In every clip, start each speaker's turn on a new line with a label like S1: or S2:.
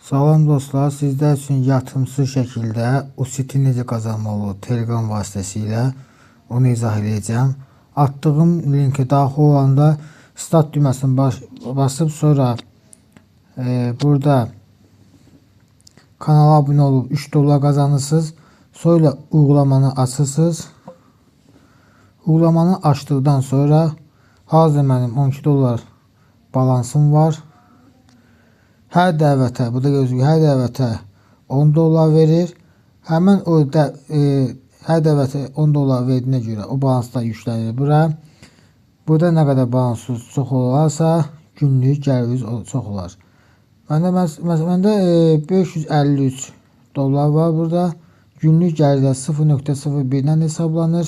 S1: Salam dostlar, sizler üçün yatırımsız şəkildə UCIT-i necə qazanmaq olur Telegram vasitəsilə onu izah edəcəm. Attığım linki daxil olanda start düyməsini basıb sonra burada kanala abunə olub 3 dollar qazanırsınız. Sonra uygulamanı açırsınız. Uygulamanı açdıqdan sonra hazır mənim 12 dollar balansım var. Hər dəvətə, burada gözükür, hər dəvətə 10 dollar verir. Həmin o hər dəvətə 10 dollar verdiyinə görə o balanslar yüklənir bura. Burada nə qədər balansınız çox olarsa günlük gəliriniz çox olar. Məndə 553 dollar var burada. Günlük gəlirlər 0.01-dən hesablanır.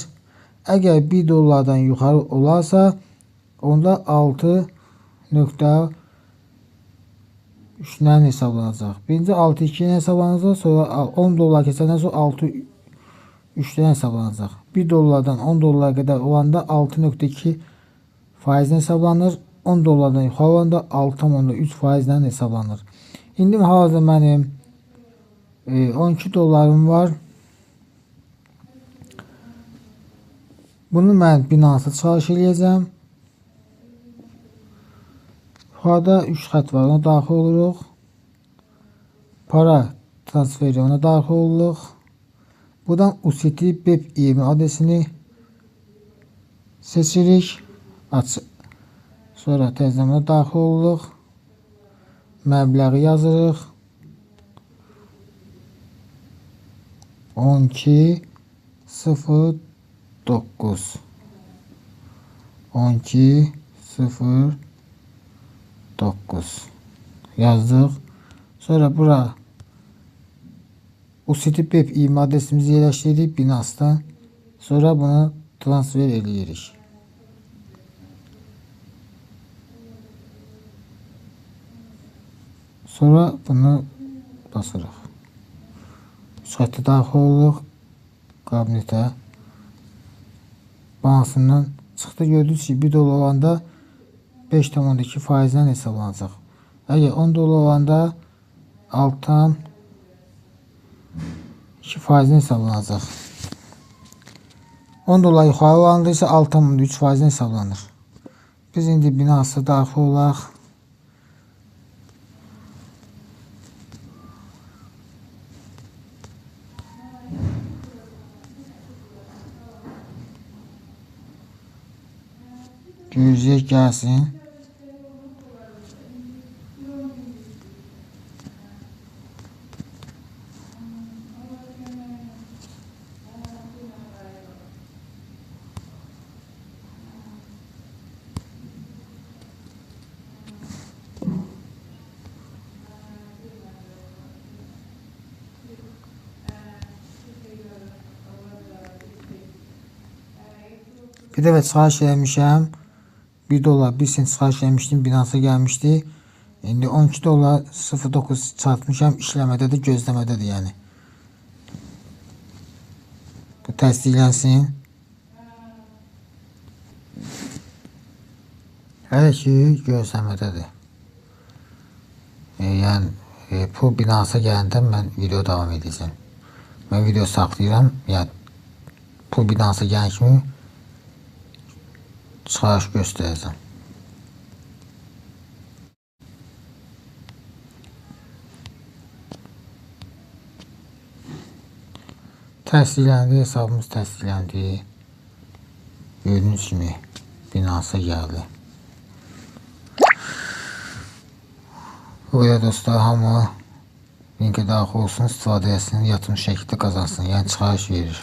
S1: Əgər 1 dollardan yuxarı olarsa onda 6.3-dən hesablanacaq. Birinci 6.2-dən hesablanacaq, sonra 10 dollar keçəndən sonra 6.3-dən hesablanacaq. 1 dollardan 10 dollara qədər olanda 6.2 faizdən hesablanır. 10 dollardan yuxarı olanda 6.3 faizdən hesablanır. İndi hazır mənim 12 dollarım var. Bunu mən Binance-a çıxarış eləyəcəm. Yuxarıda 3 xətt var, ona daxil oluruq. Para transferi, ona daxil oluruq. Buradan UCIT BEP20 adresini seçirik. Sonra təzədən daxil oluruq. Məbləği yazırıq. 12.09 12.09 yazdıq. Sonra bura UCIT BEP20 adresimizi yerləşdiririk Binance-dan. Sonra bunu transfer eləyirik. Sonra bunu basırıq. Xəttə daxil oluruq kabinetə. Balansından çıxdı, gördünüz ki 1 dollar olanda 5.2 faizdən hesablanacaq. Əgər 10 dollar olanda 6.2 faizdən hesablanacaq. 10 dollar yuxarı olanda isə 6.3 faizdən hesablanır. Biz indi Binance-a daxil olaq. Gözləyək gəlsin. Bir dəfə çıxarış eləmişəm. 1 dollar 1 sent çıxarış eləmişdim, Binance-a gəlmişdi. İndi 12 dollar 0.9 çarpmışam, işləmədədir, gözləmədədir yəni. Bu təsdiqlənsin. Hələ ki gözləmədədir. Yəni bu Binance-a gələndə mən video davam edəcəm. Mən video saxlayıram, yəni bu Binance-a gələn kimi çıxarış göstərəcəm. Təsdiqləndi, hesabımız təsdiqləndi. Gördüyünüz kimi Binance-a gəldi. Buraya dostlar, hamı linkə daxil olsun, istifadə etsin, yatırım şəkildə qazansın, yəni çıxarış verir.